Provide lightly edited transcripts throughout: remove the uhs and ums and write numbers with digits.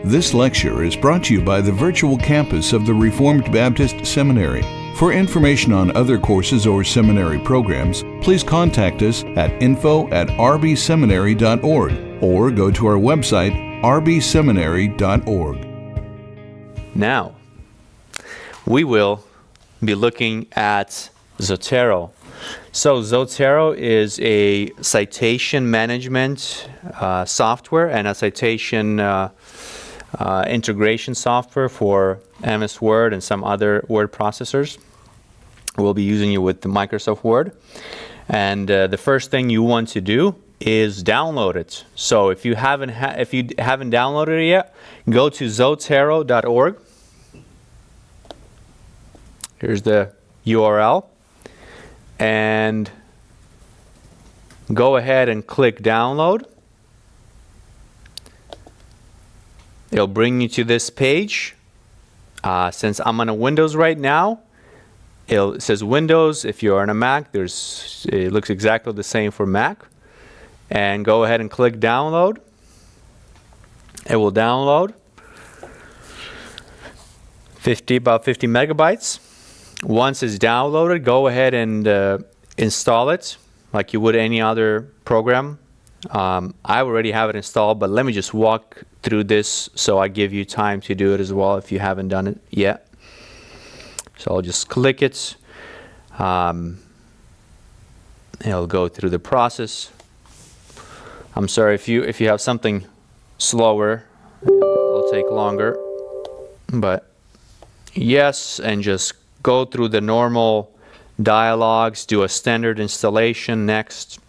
This lecture is brought to you by the virtual campus of the Reformed Baptist Seminary. For information on other courses or seminary programs, please contact us at info@rbseminary.org or go to our website, rbseminary.org. Now, we will be looking at Zotero. So Zotero is a citation management software and a citation integration software for MS Word and some other word processors. We'll be using it with the Microsoft Word. And the first thing you want to do is download it. So if you haven't downloaded it yet, go to zotero.org. Here's the URL. And go ahead and click download. It'll bring you to this page. Since I'm on a Windows right now, it says Windows. If you're on a Mac, it looks exactly the same for Mac. And go ahead and click download. It will download about 50 megabytes. Once it's downloaded, go ahead and install it like you would any other program. I already have it installed, but let me just walk through this so I give you time to do it as well if you haven't done it yet. So I'll just click it. It'll go through the process. I'm sorry if you have something slower, it'll take longer. But yes, and just go through the normal dialogues, do a standard installation next.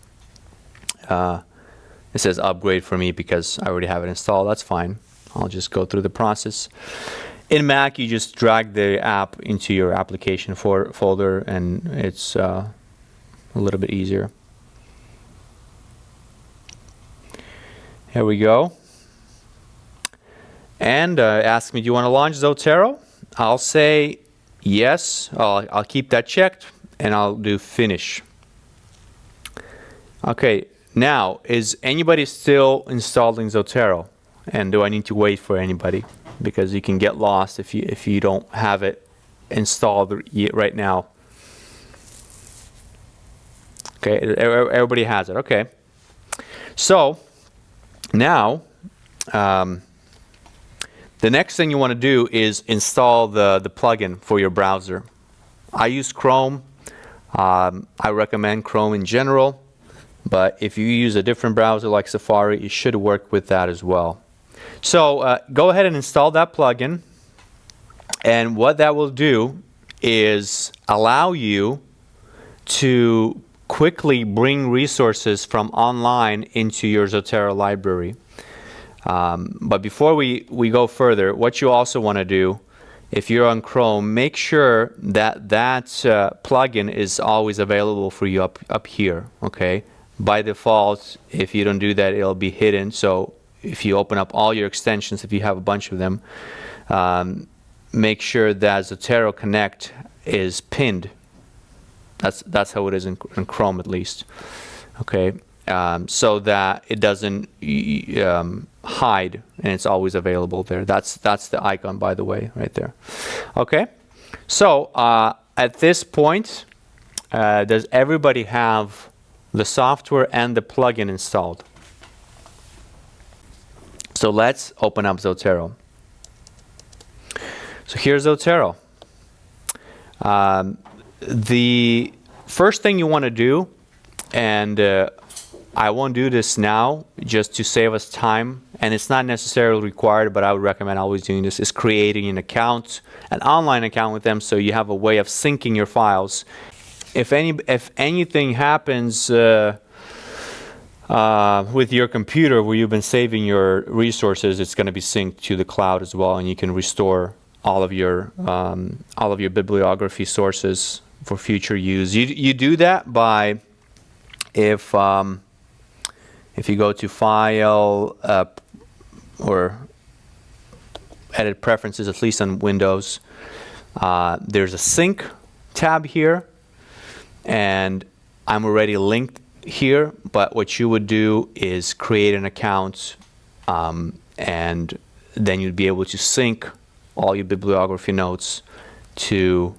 It says upgrade for me because I already have it installed. That's fine. I'll just go through the process. In Mac, you just drag the app into your application folder, and it's a little bit easier. Here we go. And ask me, do you want to launch Zotero? I'll say yes. I'll keep that checked, and I'll do finish. Okay. Now, is anybody still installing Zotero? And do I need to wait for anybody? Because you can get lost if you don't have it installed right now. Okay, everybody has it. Okay. So now, the next thing you want to do is install the plugin for your browser. I use Chrome. I recommend Chrome in general. But if you use a different browser like Safari, it should work with that as well. So go ahead and install that plugin. And what that will do is allow you to quickly bring resources from online into your Zotero library. But before we go further, what you also want to do, if you're on Chrome, make sure that plugin is always available for you up here, okay? By default, if you don't do that, it'll be hidden. So if you open up all your extensions, if you have a bunch of them, make sure that Zotero Connect is pinned. That's how it is in Chrome, at least. Okay, so that it doesn't hide and it's always available there. That's the icon, by the way, right there. Okay, so at this point, does everybody have the software and the plugin installed? So let's open up Zotero. So here's Zotero. The first thing you want to do, and I won't do this now just to save us time, and it's not necessarily required, but I would recommend always doing this, is creating an account, an online account with them, so you have a way of syncing your files. If anything happens with your computer where you've been saving your resources, it's going to be synced to the cloud as well, and you can restore all of your bibliography sources for future use. You do that by if you go to File or Edit Preferences, at least on Windows, there's a Sync tab here. And I'm already linked here, but what you would do is create an account and then you'd be able to sync all your bibliography notes to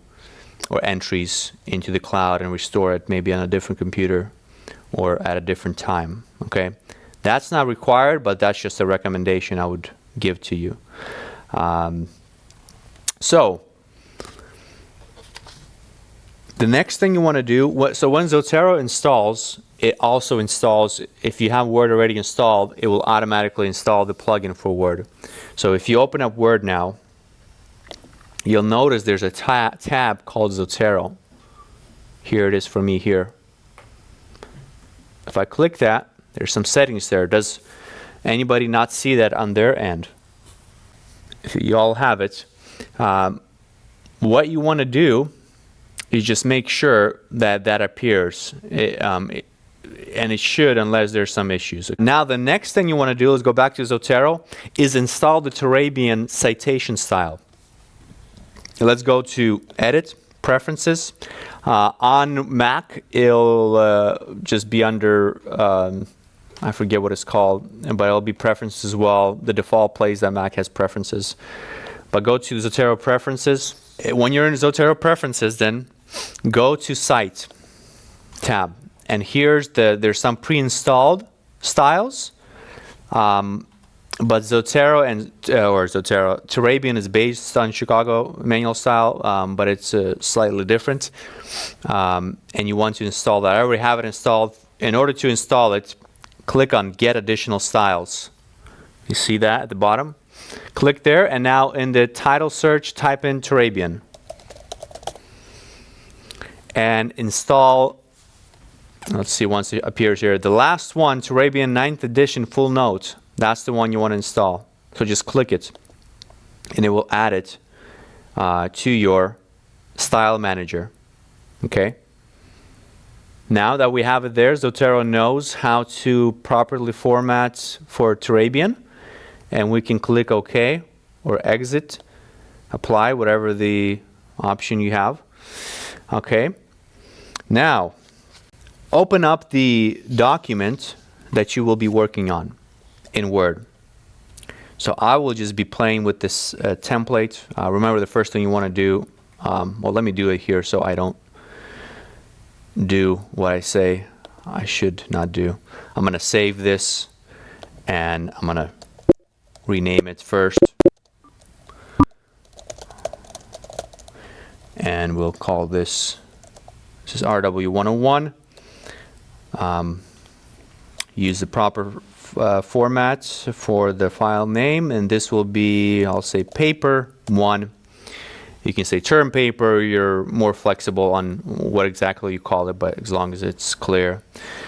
or entries into the cloud and restore it maybe on a different computer or at a different time. Okay, that's not required, but that's just a recommendation I would give to you. So the next thing you want to do, so when Zotero installs, it also installs, if you have Word already installed, it will automatically install the plugin for Word. So if you open up Word now, you'll notice there's a tab called Zotero. Here it is for me here. If I click that, there's some settings there. Does anybody not see that on their end? If you all have it, what you want to do is just make sure that that appears, and it should, unless there's some issues. Now the next thing you want to do is go back to Zotero, is install the Turabian citation style. Let's go to Edit, Preferences. On Mac, it'll just be under, I forget what it's called, but it'll be Preferences as well. The default place that Mac has Preferences. But go to Zotero Preferences. When you're in Zotero Preferences, then go to Site tab. And here's there's some pre-installed styles. But Zotero Turabian is based on Chicago manual style, but it's slightly different. And you want to install that. I already have it installed. In order to install it, click on Get Additional Styles. You see that at the bottom? Click there, and now in the title search, type in Turabian. And install, let's see, once it appears here, the last one, Turabian 9th edition full note. That's the one you want to install. So just click it, and it will add it to your style manager. Okay. Now that we have it there, Zotero knows how to properly format for Turabian, and we can click OK or Exit, Apply, whatever the option you have. Okay. Now, open up the document that you will be working on in Word. So I will just be playing with this template. Remember, the first thing you want to do, well, let me do it here so I don't do what I say I should not do. I'm going to save this, and I'm going to rename it first. And we'll call this is RW101. Use the proper format for the file name, and this will be, I'll say, paper 1. You can say term paper. You're more flexible on what exactly you call it, but as long as it's clear.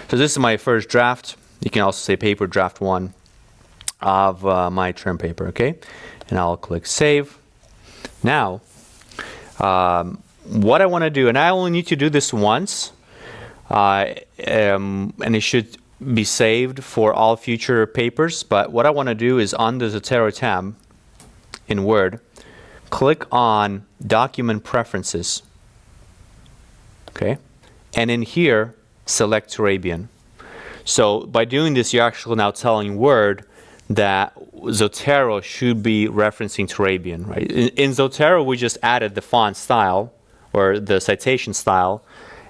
So this is my first draft. You can also say paper draft 1 of my term paper, okay? And I'll click Save. Now, what I want to do, and I only need to do this once, and it should be saved for all future papers, but what I want to do is on the Zotero tab in Word, click on Document Preferences, okay, and in here select Turabian. So by doing this, you're actually now telling Word that Zotero should be referencing Turabian, right? In Zotero, we just added the font style or the citation style.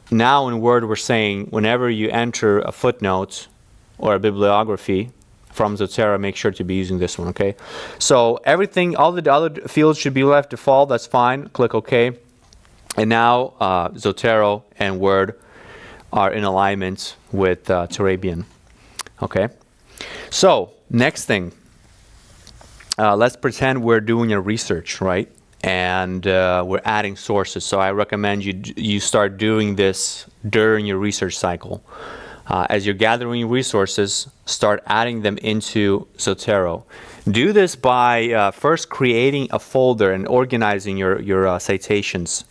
Now in Word, we're saying whenever you enter a footnote or a bibliography from Zotero, make sure to be using this one, okay? So everything, all the other fields should be left default. That's fine. Click OK. And now Zotero and Word are in alignment with Turabian, okay? So next thing, let's pretend we're doing a research, right? And we're adding sources. So I recommend you start doing this during your research cycle. As you're gathering resources, start adding them into Zotero. Do this by first creating a folder and organizing your citations.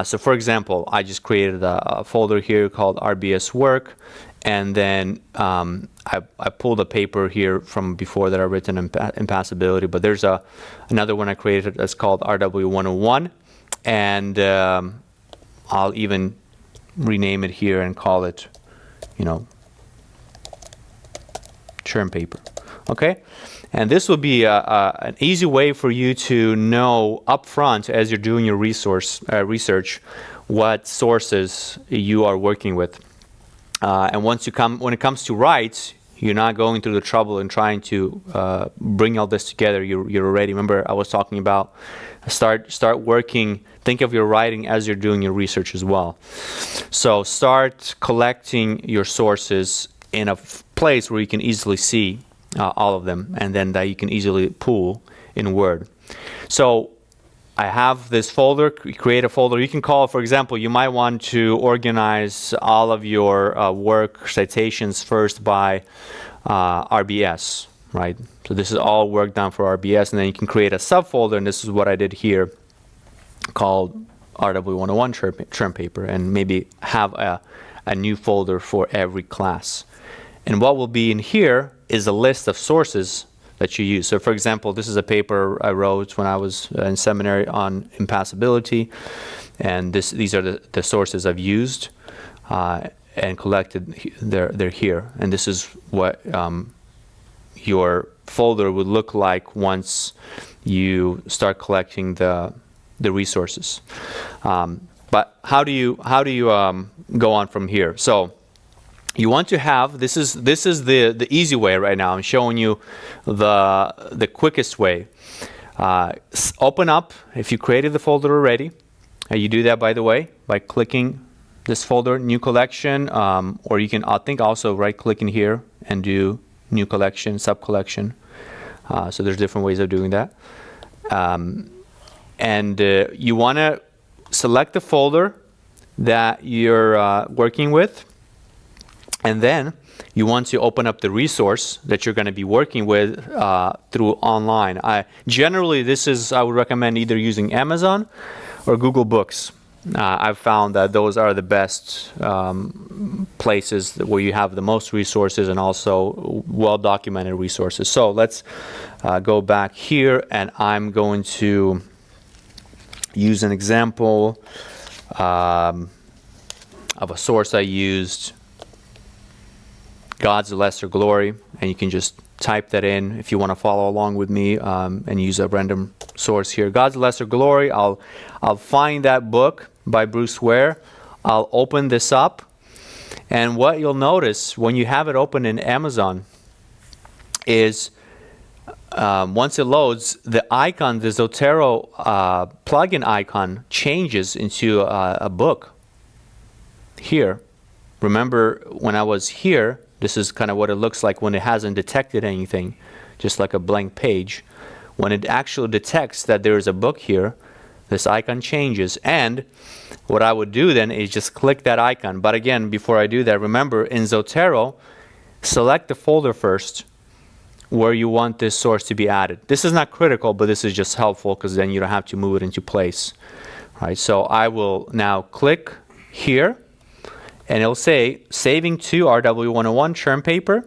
So for example, I just created a folder here called RBS Work, and then I pulled a paper here from before that I've written in Impassibility, but there's another one I created that's called RW101, and I'll even rename it here and call it, you know, term paper. Okay, And this will be an easy way for you to know upfront as you're doing your research what sources you are working with. And when it comes to rights, you're not going through the trouble and trying to bring all this together. You're already. Remember, I was talking about start working. Think of your writing as you're doing your research as well. So start collecting your sources in a place where you can easily see all of them, and then that you can easily pull in Word. So I have this folder, create a folder. You can call, for example, you might want to organize all of your work citations first by RBS, right? So this is all work done for RBS, and then you can create a subfolder, and this is what I did here, called RW101 term paper, and maybe have a new folder for every class. And what will be in here is a list of sources that you use. So for example, this is a paper I wrote when I was in seminary on impassibility, and these are the sources I've used and collected. They're here, and this is what your folder would look like once you start collecting the resources. But how do you go on from here? So you want to have, this is the easy way right now. I'm showing you the quickest way. Open up, if you created the folder already, you do that, by the way, by clicking this folder, new collection, or you can, I think, also right click in here and do new collection, sub collection. So there's different ways of doing that. And you want to select the folder that you're working with, and then you want to open up the resource that you're going to be working with through online. Generally, I would recommend either using Amazon or Google Books. I've found that those are the best places where you have the most resources and also well-documented resources. So let's go back here, and I'm going to use an example of a source I used, God's Lesser Glory, and you can just type that in if you want to follow along with me and use a random source here. God's Lesser Glory. I'll find that book by Bruce Ware. I'll open this up, and what you'll notice when you have it open in Amazon is once it loads, the icon, the Zotero plugin icon, changes into a book here. Remember when I was here, this is kind of what it looks like when it hasn't detected anything, just like a blank page. When it actually detects that there is a book here, this icon changes. And what I would do then is just click that icon. But again, before I do that, remember in Zotero, select the folder first where you want this source to be added. This is not critical, but this is just helpful because then you don't have to move it into place. All right, so I will now click here, and it'll say saving to RW101 term paper,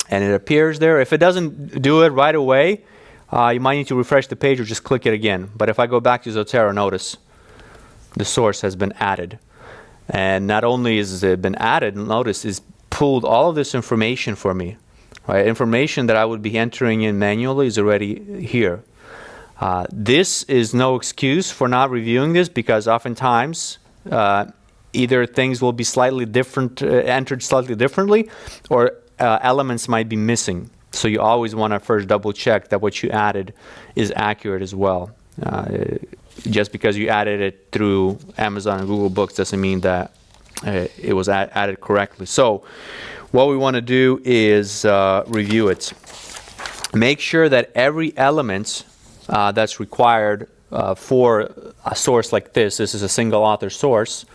and it appears there. If it doesn't do it right away, you might need to refresh the page or just click it again. But if I go back to Zotero, notice the source has been added. And not only has it been added, notice it's pulled all of this information for me. Right? Information that I would be entering in manually is already here. This is no excuse for not reviewing this, because oftentimes either things will be slightly different, entered slightly differently, or elements might be missing. So you always want to first double check that what you added is accurate as well. Just because you added it through Amazon and Google Books doesn't mean that it was added correctly. So what we want to do is review it. Make sure that every element that's required for a source like this is a single author source,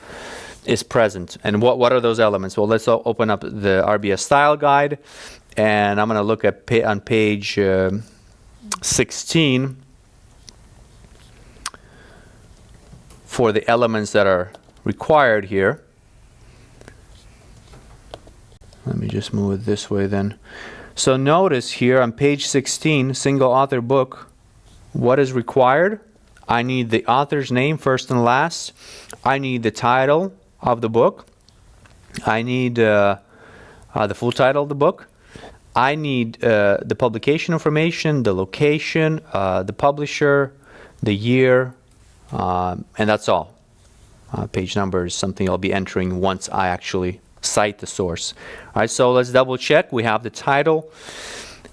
is present. And what are those elements? Well, let's open up the RBS style guide, and I'm going to look at on page 16 for the elements that are required here. Let me just move it this way then. So notice here on page 16, single author book, what is required? I need the author's name first and last. I need the title of the book. I need the full title of the book. I need the publication information, the location, the publisher, the year, and that's all. Page number is something I'll be entering once I actually cite the source. All right, so let's double check. We have the title,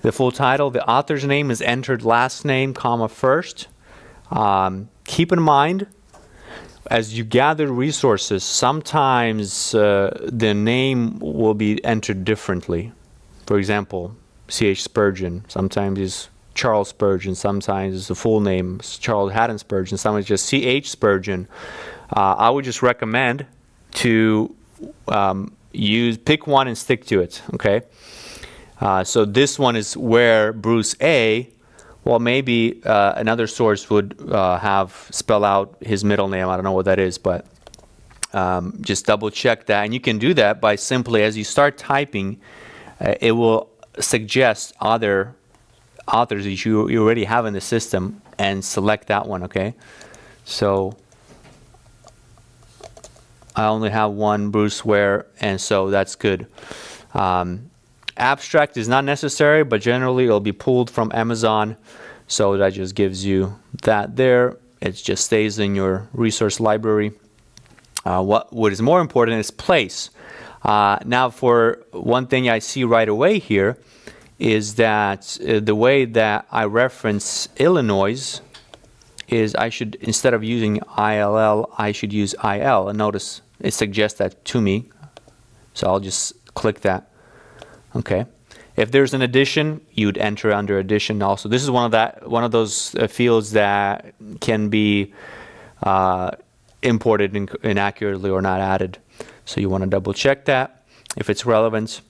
the full title. The author's name is entered last name, comma, first. Keep in mind, as you gather resources, sometimes the name will be entered differently. For example, C.H. Spurgeon, sometimes is Charles Spurgeon, sometimes it's the full name, Charles Haddon Spurgeon, sometimes just C.H. Spurgeon. I would just recommend to pick one and stick to it, okay? So this one is where Bruce A., well, maybe another source would spell out his middle name. I don't know what that is, but just double check that. And you can do that by simply, as you start typing, it will suggest other authors that you already have in the system and select that one, okay? So I only have one Bruce Ware, and so that's good. Abstract is not necessary, but generally it'll be pulled from Amazon, so that just gives you that there. It just stays in your resource library. What is more important is place. Now, for one thing I see right away here is that the way that I reference Illinois is I should, instead of using ILL, I should use IL. And notice it suggests that to me, so I'll just click that. Okay. If there's an addition, you'd enter under addition also. This is one of those fields that can be imported inaccurately or not added. So you want to double check that if it's relevant.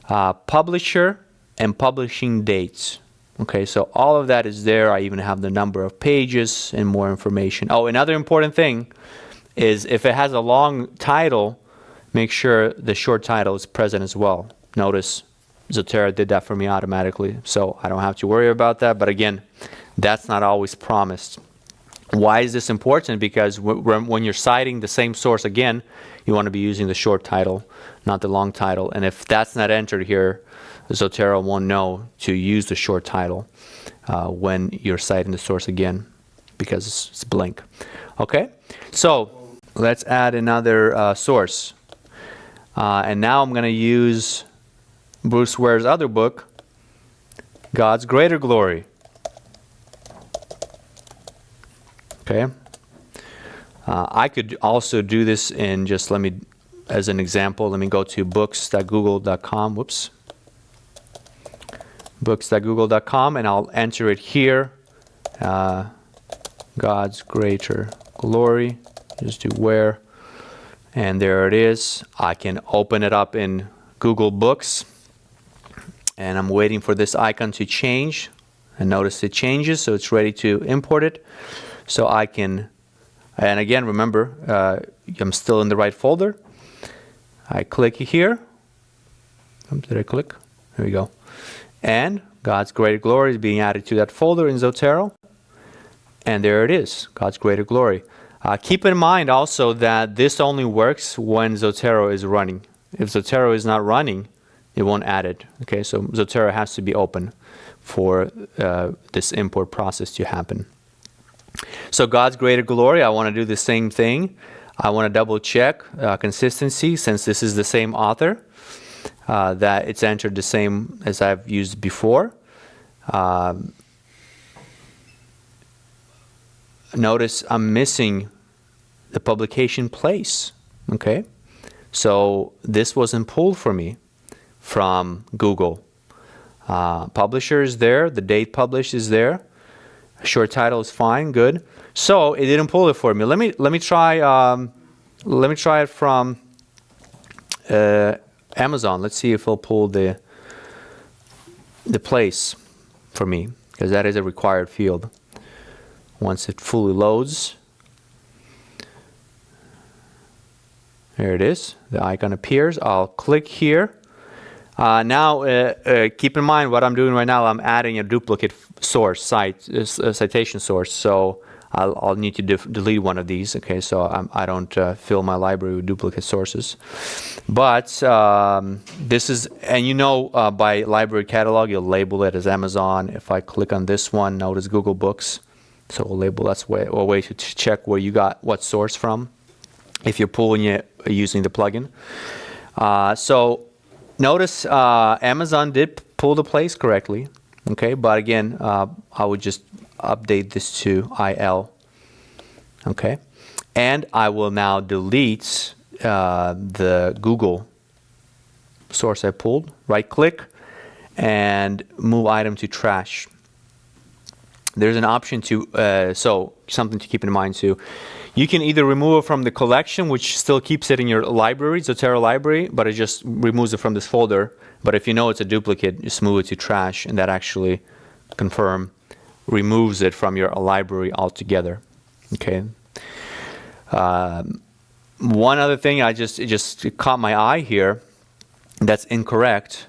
Publisher and publishing dates. Okay, so all of that is there. I even have the number of pages and more information. Oh, another important thing is if it has a long title, make sure the short title is present as well. Notice Zotero did that for me automatically, so I don't have to worry about that. But again, that's not always promised. Why is this important? Because when you're citing the same source again, you want to be using the short title, not the long title. And if that's not entered here, Zotero won't know to use the short title when you're citing the source again, because it's blank. Okay, so let's add another source. And now I'm going to use Bruce Ware's other book, God's Greater Glory. Okay. I could also do this in just, as an example, let me go to books.google.com. Whoops. Books.google.com, and I'll enter it here. God's Greater Glory. Just do where. And there it is. I can open it up in Google Books. And I'm waiting for this icon to change. And notice it changes, so it's ready to import it. So I can, and again, remember, I'm still in the right folder. I click here. Did I click? There we go. And God's Greater Glory is being added to that folder in Zotero. And there it is, God's Greater Glory. Keep in mind also that this only works when Zotero is running. If Zotero is not running, it won't add it. Okay, so Zotero has to be open for this import process to happen. So God's Greater Glory, I want to do the same thing. I want to double check consistency, since this is the same author, that it's entered the same as I've used before. Notice I'm missing the publication place. Okay, so this wasn't pulled for me from Google. Publisher is there, the date published is there, short title is fine, good. So it didn't pull it for me. Let me try it from Amazon. Let's see if it'll pull the place for me, because that is a required field. Once it fully loads, there it is. The icon appears. I'll click here. Now, keep in mind what I'm doing right now. I'm adding a duplicate source, citation source. So I'll need to delete one of these, okay, so I don't fill my library with duplicate sources. But this is, and you know, by library catalog, you'll label it as Amazon. If I click on this one, notice Google Books. So we'll label, that's a way to check where you got what source from, if you're pulling it using the plugin. So notice Amazon did pull the place correctly, okay, but again, I would just update this to IL, okay, and I will now delete the Google source I pulled. Right click and move item to trash. There's an option to, so something to keep in mind too. You can either remove it from the collection, which still keeps it in your library, Zotero library, but it just removes it from this folder. But if you know it's a duplicate, just move it to trash, and that actually removes it from your library altogether. Okay. One other thing it just caught my eye here that's incorrect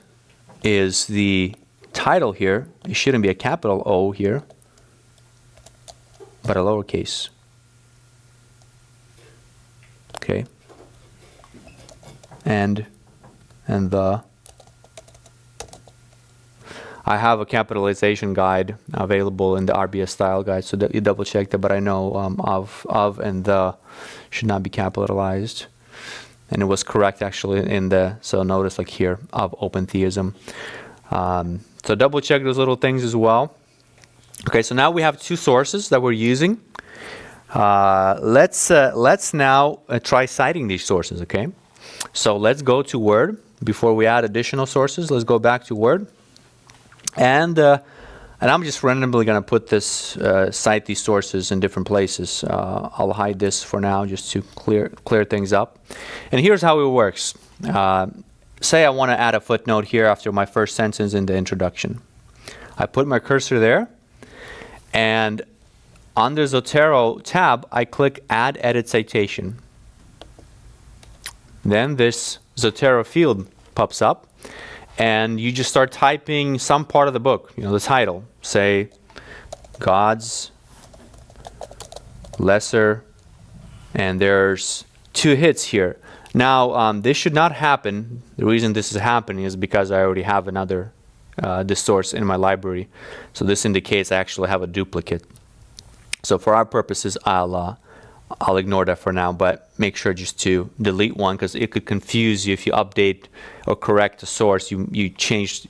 is the title here. It shouldn't be a capital O here, but a lowercase. Okay. And the I have a capitalization guide available in the RBS style guide, so that you double check that, but I know of and the should not be capitalized. And it was correct actually in the, so notice like here, of open theism. So double check those little things as well. Okay, so now we have two sources that we're using. Let's now try citing these sources, okay? So let's go to Word. Before we add additional sources, let's go back to Word. And I'm just randomly going to put this, cite these sources in different places. I'll hide this for now just to clear things up. And here's how it works. Say I want to add a footnote here after my first sentence in the introduction. I put my cursor there, and under Zotero tab, I click Add Edit Citation. Then this Zotero field pops up, and you just start typing some part of the book, the title. Say, God's Lesser, and there's 2 hits here. Now, this should not happen. The reason this is happening is because I already have another this source in my library. So this indicates I actually have a duplicate. So for our purposes, I'll ignore that for now, but make sure just to delete one, because it could confuse you if you update or correct a source. You changed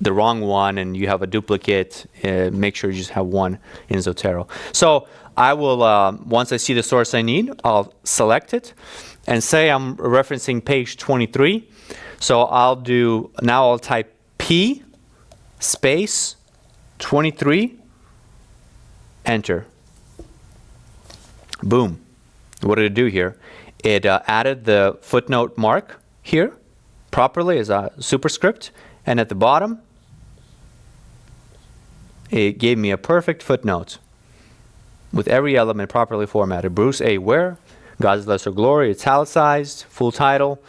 the wrong one and you have a duplicate. Make sure you just have one in Zotero. So I will, once I see the source I need, I'll select it and say I'm referencing page 23. So I'll type P space 23, enter. Boom. What did it do here? It added the footnote mark here properly as a superscript, and at the bottom it gave me a perfect footnote with every element properly formatted. Bruce A. Ware, God's Lesser Glory, italicized, full title,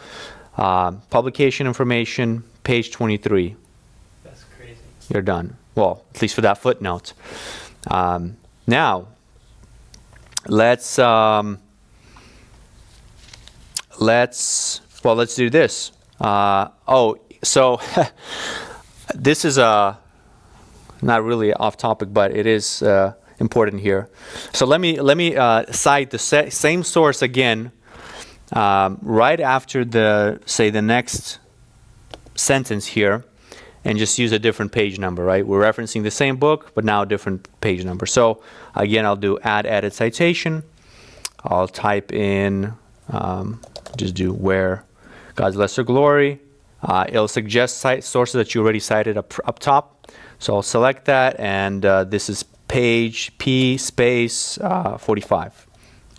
publication information, page 23. That's crazy. You're done. Well, at least for that footnote. Now, let's do this. So this is not really off topic, but it is important here. So let me cite the same source again right after the next sentence here, and just use a different page number, right? We're referencing the same book, but now a different page number. So again, I'll do add edit citation. I'll type in, just do where God's Lesser Glory. It'll suggest sources that you already cited up top. So I'll select that, and this is page P space 45.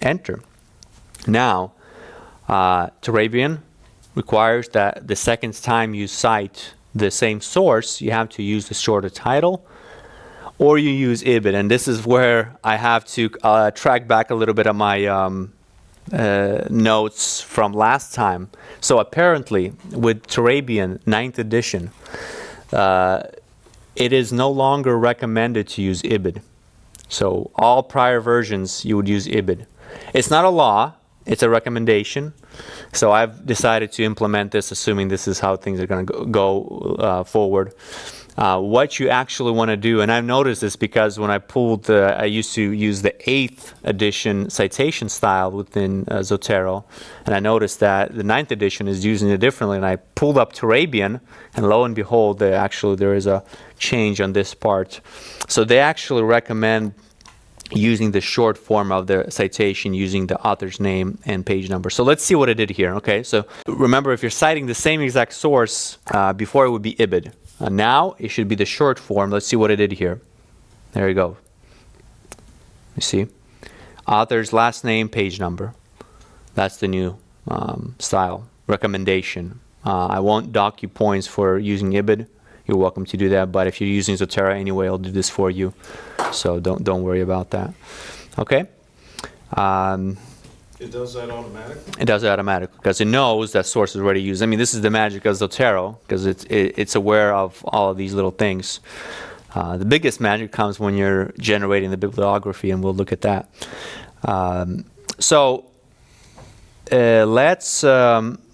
Enter. Now, Turabian requires that the second time you cite the same source, you have to use the shorter title, or you use IBID. And this is where I have to track back a little bit of my notes from last time. So apparently, with Turabian 9th edition, it is no longer recommended to use IBID. So all prior versions, you would use IBID. It's not a law, it's a recommendation. So I've decided to implement this, assuming this is how things are going to go forward. What you actually want to do, and I've noticed this because when I pulled, I used to use the 8th edition citation style within Zotero, and I noticed that the 9th edition is using it differently, and I pulled up Turabian, and lo and behold, there is a change on this part. So they actually recommend using the short form of the citation, using the author's name and page number. So let's see what I did here. Okay, so remember, if you're citing the same exact source, before it would be IBID. Now it should be the short form. Let's see what I did here. There you go. You see? Author's last name, page number. That's the new style. Recommendation. I won't dock you points for using IBID. You're welcome to do that, but if you're using Zotero anyway, I'll do this for you. So don't worry about that. Okay? It does that automatically? It does it automatically because it knows that source is already used. I mean, this is the magic of Zotero because it's aware of all of these little things. The biggest magic comes when you're generating the bibliography, and we'll look at that.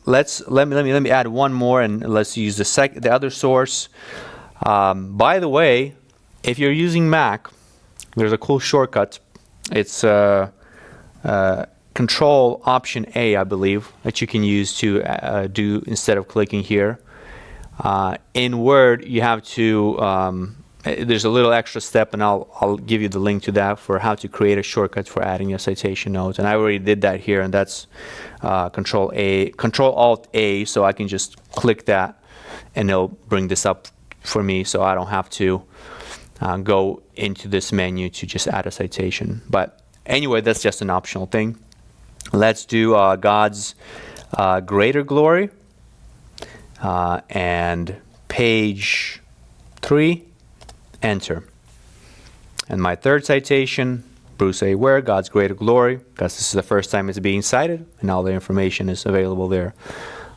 Let me add one more, and let's use the other source. By the way, if you're using Mac, there's a cool shortcut. It's Control Option A, I believe, that you can use to do instead of clicking here. In Word, you have to. There's a little extra step, and I'll give you the link to that for how to create a shortcut for adding your citation notes. And I already did that here, and that's Control Alt A, so I can just click that, and it'll bring this up for me, so I don't have to go into this menu to just add a citation. But anyway, that's just an optional thing. Let's do God's greater glory, and page 3. Enter. And my third citation, Bruce A. Ware, God's Greater Glory, because this is the first time it's being cited, and all the information is available there.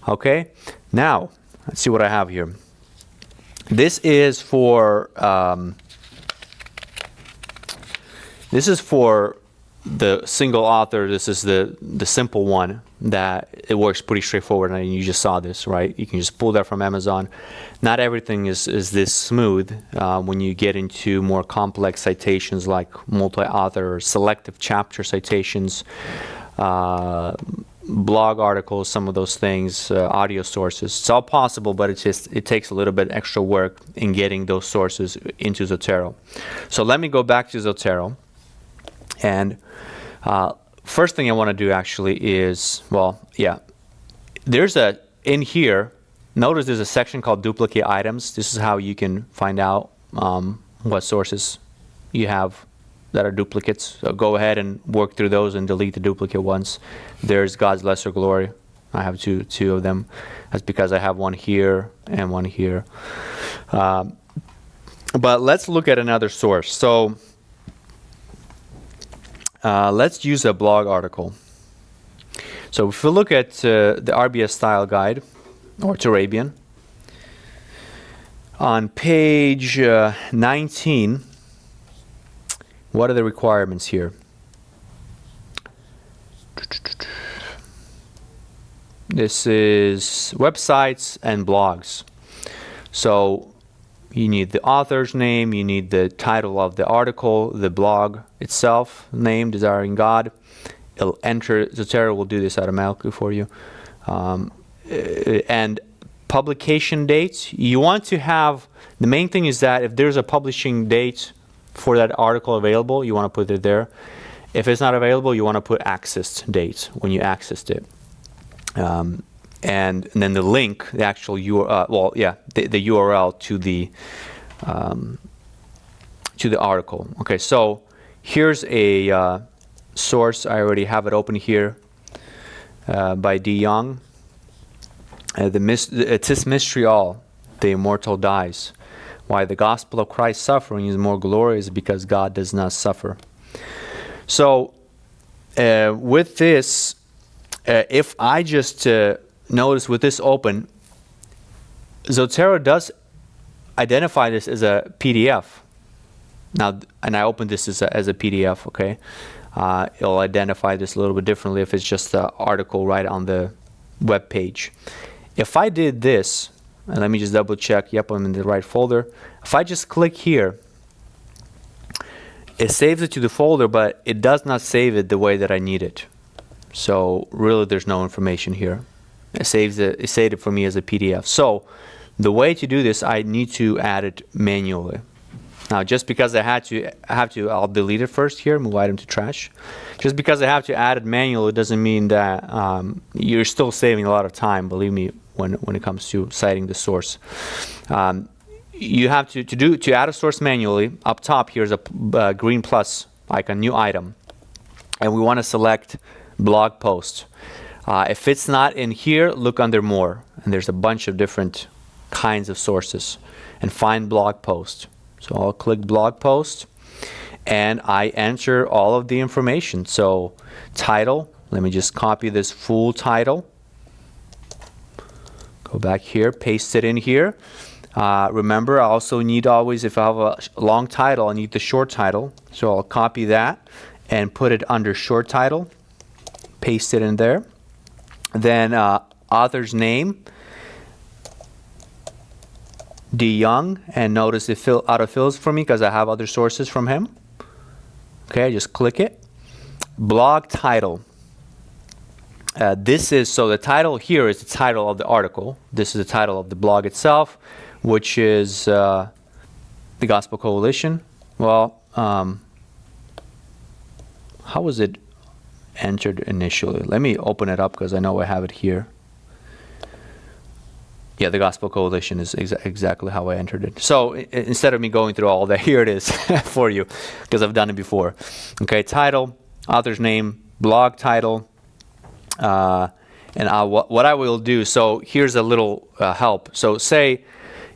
Okay, now, let's see what I have here. This is for the single author. This is the simple one that it works pretty straightforward, and you just saw this, right? You can just pull that from Amazon. Not everything is this smooth when you get into more complex citations like multi-author or selective chapter citations, blog articles, some of those things, audio sources. It's all possible, but it takes a little bit extra work in getting those sources into Zotero. So let me go back to Zotero. And first thing I want to do actually is, in here, notice there's a section called duplicate items. This is how you can find out what sources you have that are duplicates. So go ahead and work through those and delete the duplicate ones. There's God's lesser glory. I have two of them. That's because I have one here and one here. But let's look at another source. So let's use a blog article. So if we look at the RBS style guide, or Turabian, on page 19, what are the requirements here? This is websites and blogs. So you need the author's name, you need the title of the article, the blog itself, name, Desiring God. It'll enter, Zotero will do this automatically for you. And publication dates. You want to have, the main thing is that if there's a publishing date for that article available, you want to put it there. If it's not available, you want to put accessed date when you accessed it. And then the link, the actual URL, the URL to the article. Okay, so here's a source. I already have it open here by D. Young. "'Tis mystery all, the immortal dies. Why the gospel of Christ's suffering is more glorious, because God does not suffer." So with this, if I just notice with this open, Zotero does identify this as a PDF. Now, and I opened this as a PDF, okay? It'll identify this a little bit differently if it's just the article right on the web page. If I did this, and let me just double check, yep, I'm in the right folder. If I just click here, it saves it to the folder, but it does not save it the way that I need it. So really there's no information here. It saved it for me as a PDF. So the way to do this, I need to add it manually. Now, just because I have to, I'll delete it first here, move item to trash. Just because I have to add it manually doesn't mean that you're still saving a lot of time, believe me, when it comes to citing the source. You have to add a source manually. Up top, here's a green plus icon, new item. And we want to select blog post. If it's not in here, look under more. And there's a bunch of different kinds of sources. And find blog post. So I'll click blog post. And I enter all of the information. So title, let me just copy this full title. Go back here, paste it in here. Remember, I also need always, if I have a long title, I need the short title. So I'll copy that and put it under short title. Paste it in there. Then author's name, D. Young, and notice it autofills for me because I have other sources from him. Okay, just click it. Blog title. This is, so the title here is the title of the article. This is the title of the blog itself, which is the Gospel Coalition. Well, how was it entered initially? Let me open it up because I know I have it here. Yeah, the Gospel Coalition is exactly how I entered it. So instead of me going through all that, here it is for you because I've done it before. Okay, title, author's name, blog title. And what I will do, so here's a little help. So say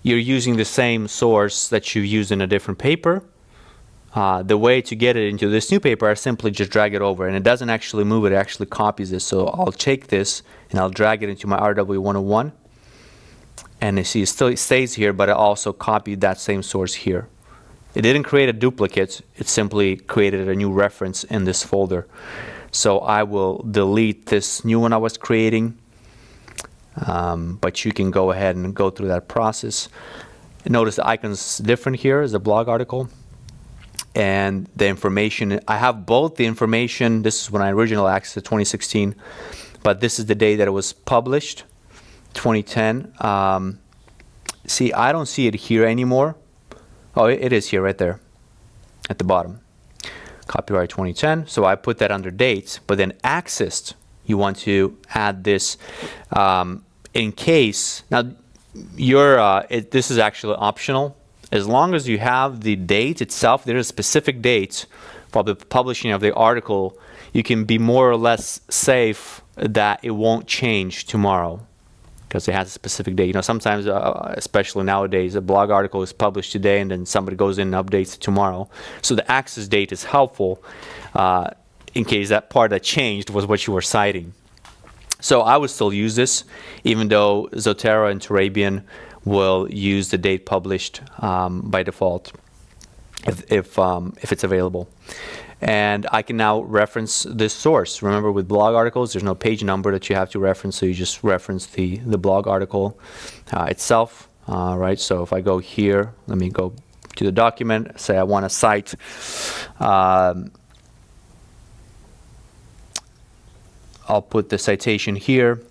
you're using the same source that you use in a different paper. The way to get it into this new paper, I simply just drag it over. And it doesn't actually move it, it actually copies this. So I'll take this and I'll drag it into my RW101. And you see it still stays here, but I also copied that same source here. It didn't create a duplicate, it simply created a new reference in this folder. So I will delete this new one I was creating, but you can go ahead and go through that process. Notice the icon's different here as a blog article. And the information, I have both the information, this is when I originally accessed it, 2016, but this is the day that it was published, 2010. See, I don't see it here anymore. Oh, it is here right there at the bottom. Copyright 2010, so I put that under dates, but then accessed, you want to add this in case, now this is actually optional. As long as you have the date itself, there is a specific date for the publishing of the article, you can be more or less safe that it won't change tomorrow because it has a specific date. You know, sometimes, especially nowadays, a blog article is published today and then somebody goes in and updates it tomorrow. So the access date is helpful in case that part that changed was what you were citing. So I would still use this, even though Zotero and Turabian will use the date published by default if it's available. And I can now reference this source. Remember, with blog articles, there's no page number that you have to reference, so you just reference the blog article itself. Right. So if I go here, let me go to the document. Say I want to cite. I'll put the citation here.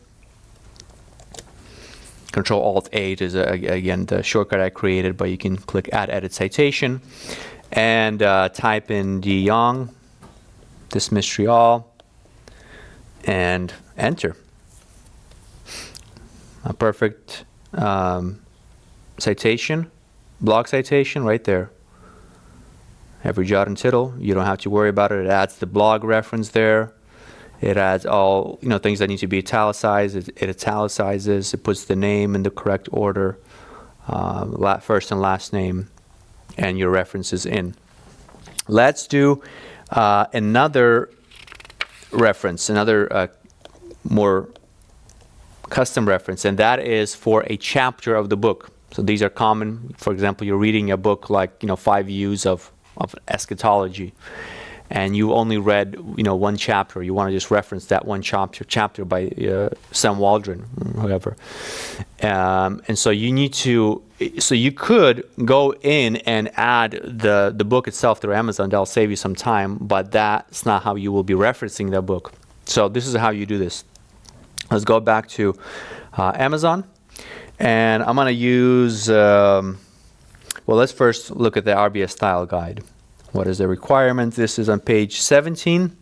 Control-Alt-8 is, again, the shortcut I created, but you can click Add Edit Citation and type in De Jong, dismiss tree all, and enter. A perfect citation, blog citation right there. Every jot and tittle, you don't have to worry about it. It adds the blog reference there. It adds all things that need to be italicized. It italicizes. It puts the name in the correct order, first and last name, and your references in. Let's do another reference, another more custom reference, and that is for a chapter of the book. So these are common. For example, you're reading a book like 5 views of of eschatology, and you only read, one chapter, you want to just reference that one chapter by Sam Waldron, whoever, and so you could go in and add the book itself through Amazon. That'll save you some time, but that's not how you will be referencing that book. So this is how you do this. Let's go back to Amazon, and I'm going to use, let's first look at the RBS style guide. What is the requirement? This is on page 17.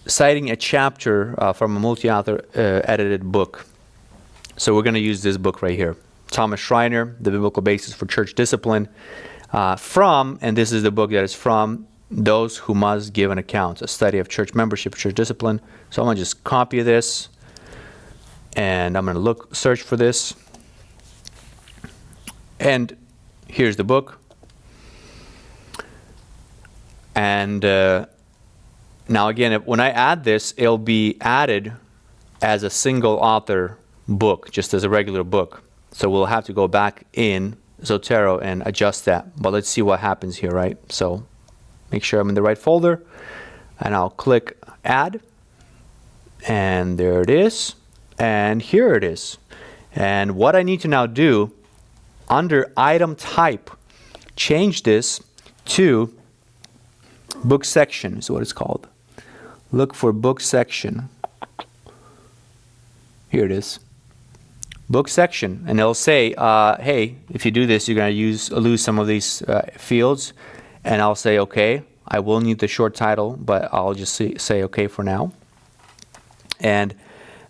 Citing a chapter from a multi-author edited book. So we're going to use this book right here. Thomas Schreiner, The Biblical Basis for Church Discipline. And this is the book that is from Those Who Must Give an Account, a study of church membership, church discipline. So I'm going to just copy this, and I'm going to search for this. And here's the book. And now again, when I add this, it'll be added as a single author book, just as a regular book. So we'll have to go back in Zotero and adjust that. But let's see what happens here, right? So make sure I'm in the right folder, and I'll click Add. And there it is. And here it is. And what I need to now do, under item type, change this to book section is what it's called. Look for book section. Here it is. Book section. And it'll say, hey, if you do this, you're going to lose some of these fields. And I'll say, okay, I will need the short title, but I'll just say okay for now. And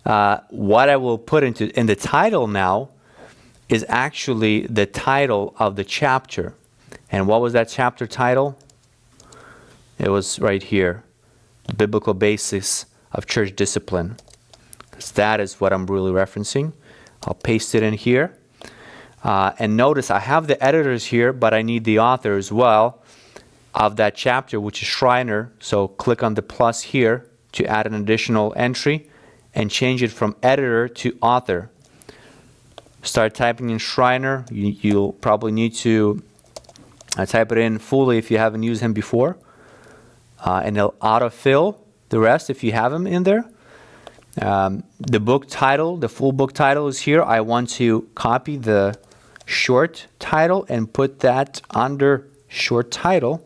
what I will put in the title now is actually the title of the chapter. And what was that chapter title? It was right here, The Biblical Basis of Church Discipline. Because that is what I'm really referencing. I'll paste it in here. And notice I have the editors here, but I need the author as well of that chapter, which is Schreiner. So click on the plus here to add an additional entry and change it from editor to author. Start typing in Schreiner. You'll probably need to type it in fully if you haven't used him before. And it'll autofill the rest if you have him in there. The book title, the full book title is here. I want to copy the short title and put that under short title.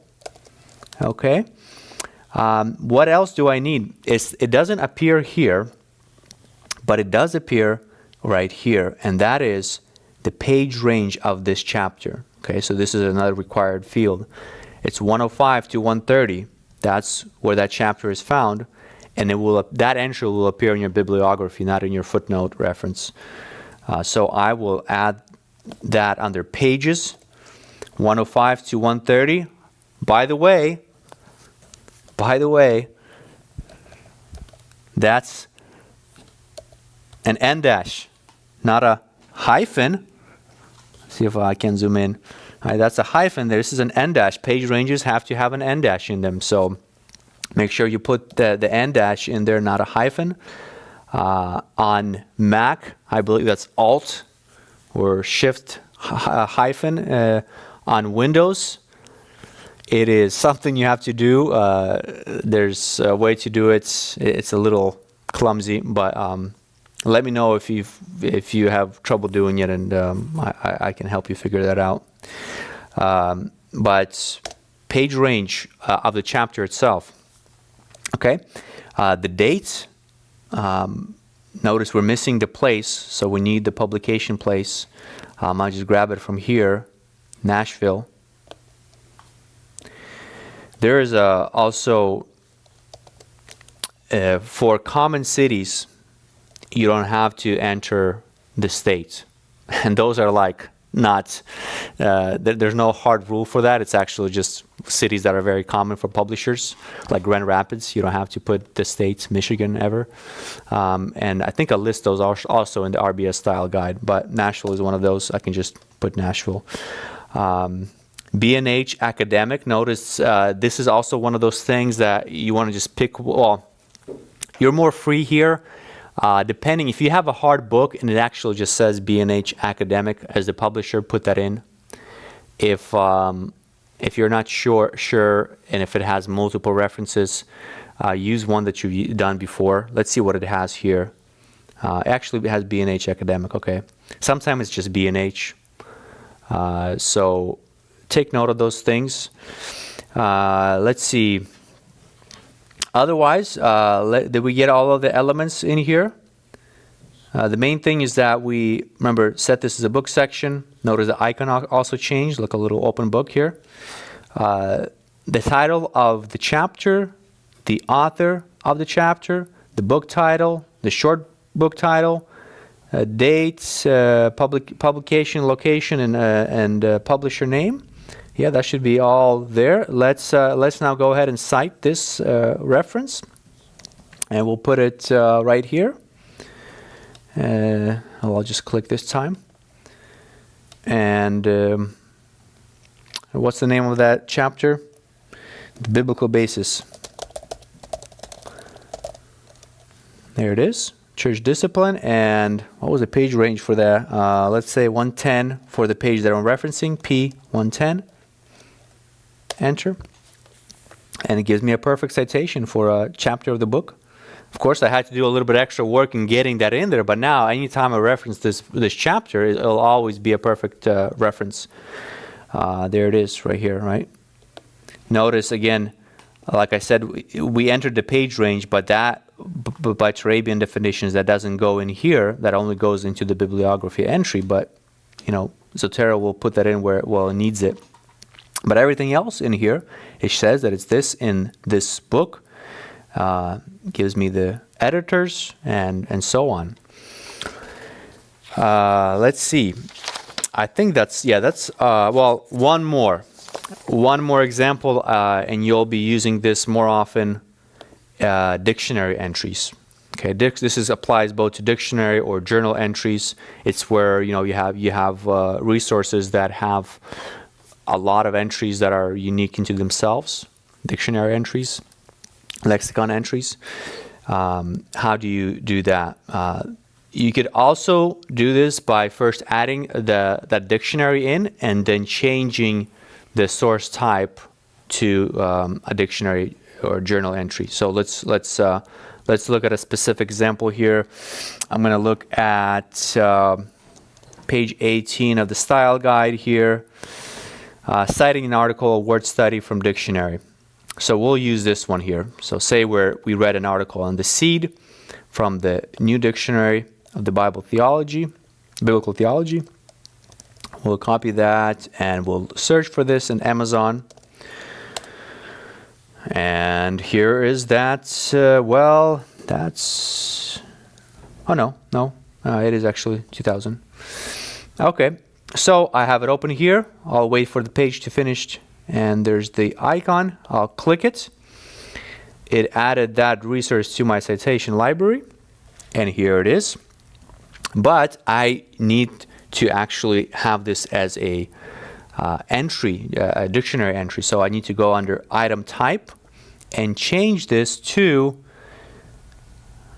Okay. What else do I need? It doesn't appear here, but it does appear right here, and that is the page range of this chapter. Okay, so this is another required field. It's 105 to 130. That's where that chapter is found, and that entry will appear in your bibliography, not in your footnote reference. So I will add that under pages, 105 to 130. By the way, that's an end dash, not a hyphen. See if I can zoom in. All right, that's a hyphen. This is an end dash. Page ranges have to have an end dash in them. So make sure you put the end dash in there, not a hyphen. On Mac, I believe that's Alt or Shift hyphen. On Windows, it is something you have to do. There's a way to do it. It's a little clumsy, but let me know if you have trouble doing it, and I can help you figure that out. But page range of the chapter itself. Okay, the date. Notice we're missing the place, so we need the publication place. I'll just grab it from here, Nashville. There is also for common cities, you don't have to enter the state, and those are like not. There's no hard rule for that. It's actually just cities that are very common for publishers, like Grand Rapids. You don't have to put the state, Michigan, ever. And I think I'll list those also in the RBS style guide. But Nashville is one of those. I can just put Nashville. B&H academic. Notice this is also one of those things that you want to just pick. Well, you're more free here Depending, if you have a hard book and it actually just says B&H Academic as the publisher, put that in. If you're not sure, and if it has multiple references, use one that you've done before. Let's see what it has here. Actually, it has B&H Academic. Okay. Sometimes it's just B&H. So take note of those things. Let's see. Otherwise, did we get all of the elements in here? The main thing is that we, remember, set this as a book section. Notice the icon also changed. Look, a little open book here. The title of the chapter, the author of the chapter, the book title, the short book title, dates, publication, location, and publisher name. Yeah, that should be all there. Let's now go ahead and cite this reference, and we'll put it right here. I'll just click this time. And what's the name of that chapter? The biblical basis. There it is. Church discipline. And what was the page range for that? Let's say 110 for the page that I'm referencing. P 110. Enter. And it gives me a perfect citation for a chapter of the book. Of course, I had to do a little bit extra work in getting that in there, but now anytime I reference this chapter, it'll always be a perfect reference. There it is right here, right? Notice again, like I said, we entered the page range, but that, by Turabian definitions, that doesn't go in here. That only goes into the bibliography entry, but, you know, Zotero will put that in where it needs it. But everything else in here, it says that it's this in this book. Gives me the editors and so on. Let's see. I think that's well, one more example, and you'll be using this more often. Dictionary entries. Okay, this applies both to dictionary or journal entries. It's where you have resources that have a lot of entries that are unique into themselves. Dictionary entries. Lexicon entries. How do you do that? You could also do this by first adding that dictionary in and then changing the source type to a dictionary or journal entry. So let's look at a specific example here. I'm going to look at page 18 of the style guide here, citing an article, a word study from dictionary. So we'll use this one here. So say we read an article on the seed from the New Dictionary of the Biblical Theology. We'll copy that and we'll search for this in Amazon. And here is that, it is actually 2000. Okay, so I have it open here. I'll wait for the page to finish. And there's the icon. I'll click it. It added that resource to my citation library. And here it is. But I need to actually have this as a entry, a dictionary entry. So I need to go under item type and change this to,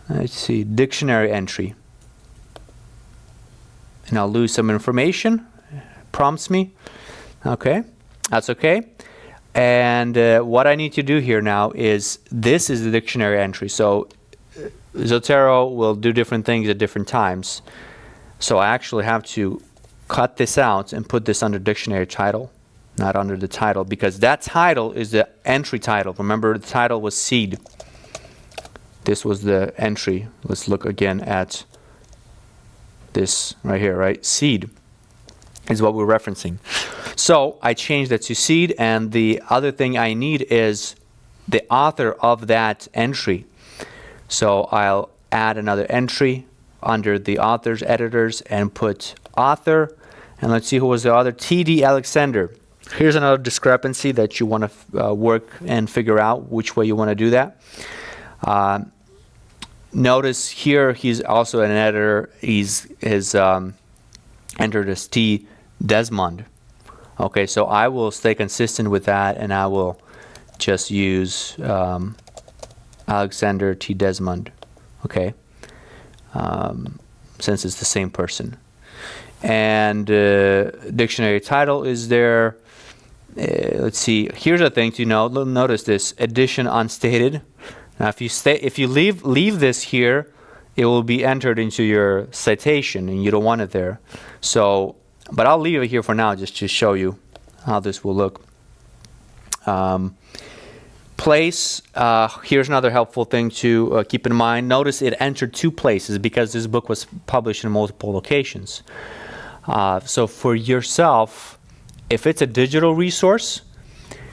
let's see, dictionary entry. And I'll lose some information. Prompts me. Okay. That's okay. And what I need to do here now is, this is the dictionary entry. So Zotero will do different things at different times. So I actually have to cut this out and put this under dictionary title, not under the title, because that title is the entry title. Remember, the title was seed. This was the entry. Let's look again at this right here, right? Seed is what we're referencing. So I changed that to seed, and the other thing I need is the author of that entry. So I'll add another entry under the authors, editors, and put author. And let's see who was the author. T.D. Alexander. Here's another discrepancy that you want to work and figure out which way you want to do that. Notice here he's also an editor. He's entered as T. Desmond. Okay, so I will stay consistent with that, and I will just use Alexander T. Desmond. Okay. since it's the same person. And dictionary title is there. Let's see. Here's a thing to note. Notice this: edition unstated. Now, if you leave this here, it will be entered into your citation, and you don't want it there. So, but I'll leave it here for now, just to show you how this will look. Place. Here's another helpful thing to keep in mind. Notice it entered 2 places because this book was published in multiple locations. So for yourself, if it's a digital resource,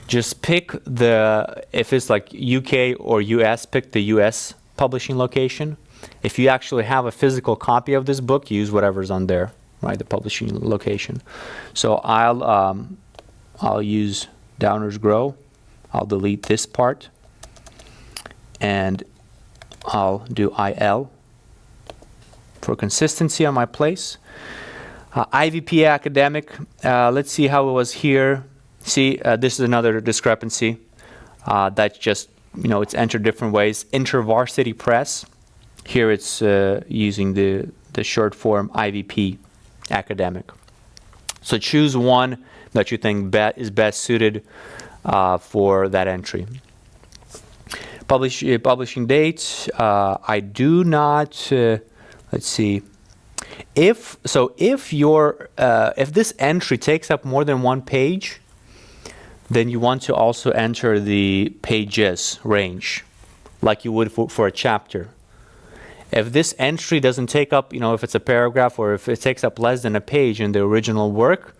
just pick if it's like UK or US, pick the US publishing location. If you actually have a physical copy of this book, use whatever's on there, right, the publishing location. So I'll use Downers Grove. I'll delete this part, and I'll do IL for consistency on my place. IVP academic, let's see how it was here. See, this is another discrepancy. That's just, it's entered different ways. InterVarsity Press, here it's using the short form IVP academic. So choose one that you think is best suited for that entry. Publishing date, I do not, let's see. If this entry takes up more than 1 page, then you want to also enter the pages range, like you would for a chapter. If this entry doesn't take up, if it's a paragraph or if it takes up less than a page in the original work,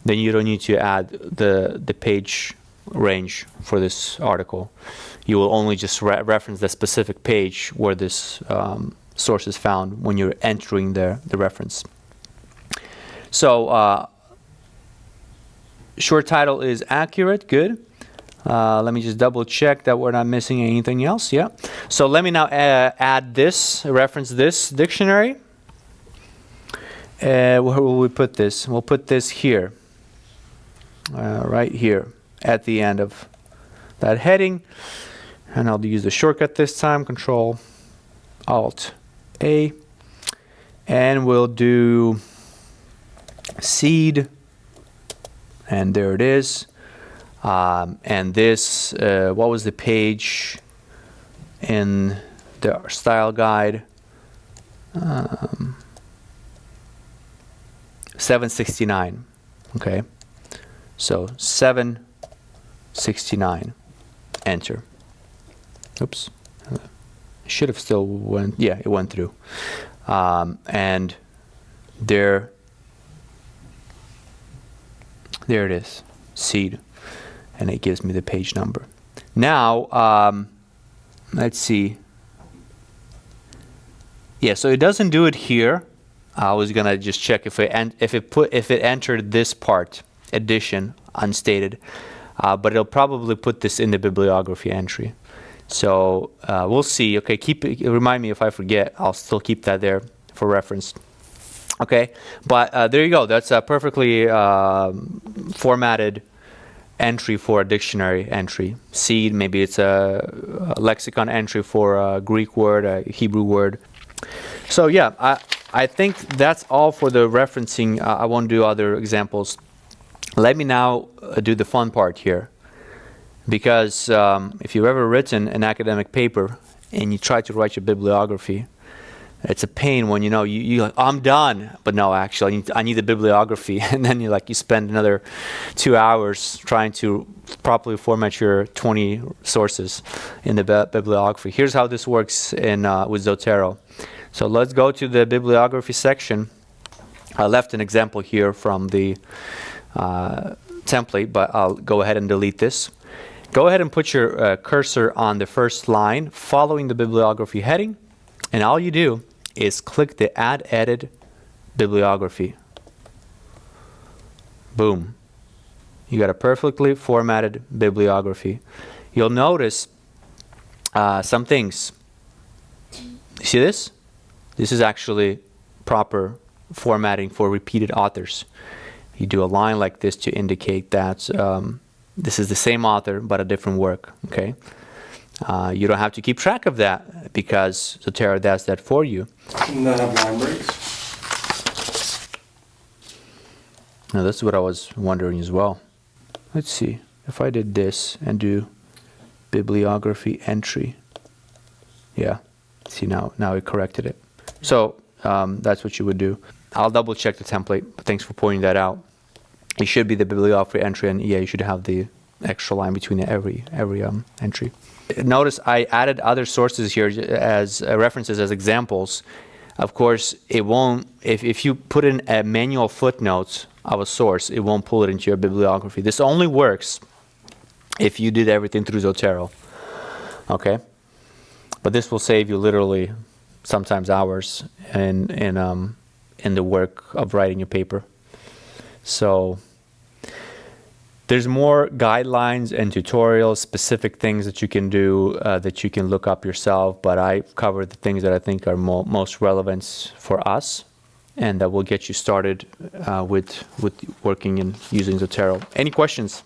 then you don't need to add the page range for this article. You will only just reference the specific page where this source is found when you're entering the reference. So short title is accurate, good. Let me just double check that we're not missing anything else. Yeah. So let me now reference this dictionary. Where will we put this? We'll put this here, right here at the end of that heading. And I'll use the shortcut this time, Control Alt A, and we'll do seed, and there it is. And this, what was the page in the style guide? 769. Okay, so 769. Enter. Oops. Should have still went. Yeah, it went through. And there it is. Seed. And it gives me the page number. Now, let's see. Yeah, so it doesn't do it here. I was gonna just check if it entered this part, edition unstated, but it'll probably put this in the bibliography entry. So we'll see. Okay, remind me if I forget. I'll still keep that there for reference. Okay, but there you go. That's a perfectly formatted entry for a dictionary entry. Seed, maybe it's a lexicon entry for a Greek word, a Hebrew word. So yeah, I think that's all for the referencing. I won't do other examples. Let me now do the fun part here. Because if you've ever written an academic paper and you try to write your bibliography, it's a pain when you're like, I'm done. But no, actually, I need the bibliography. And then you spend another 2 hours trying to properly format your 20 sources in the bibliography. Here's how this works with Zotero. So let's go to the bibliography section. I left an example here from the template, but I'll go ahead and delete this. Go ahead and put your cursor on the first line following the bibliography heading, and all you do is click the Add Edit Bibliography. Boom. You got a perfectly formatted bibliography. You'll notice some things. You see this? This is actually proper formatting for repeated authors. You do a line like this to indicate that this is the same author but a different work. Okay. You don't have to keep track of that because Zotero does that for you. And then have line breaks. Now this is what I was wondering as well. Let's see, if I did this and do bibliography entry. Yeah, see now it corrected it. So that's what you would do. I'll double check the template, but thanks for pointing that out. It should be the bibliography entry, and yeah, you should have the extra line between every entry. Notice I added other sources here as references, as examples. Of course, it won't, if you put in a manual footnote of a source, it won't pull it into your bibliography. This only works if you did everything through Zotero, okay? But this will save you literally sometimes hours in the work of writing your paper. So there's more guidelines and tutorials, specific things that you can do that you can look up yourself, but I covered the things that I think are most relevant for us and that will get you started with working and using Zotero. Any questions?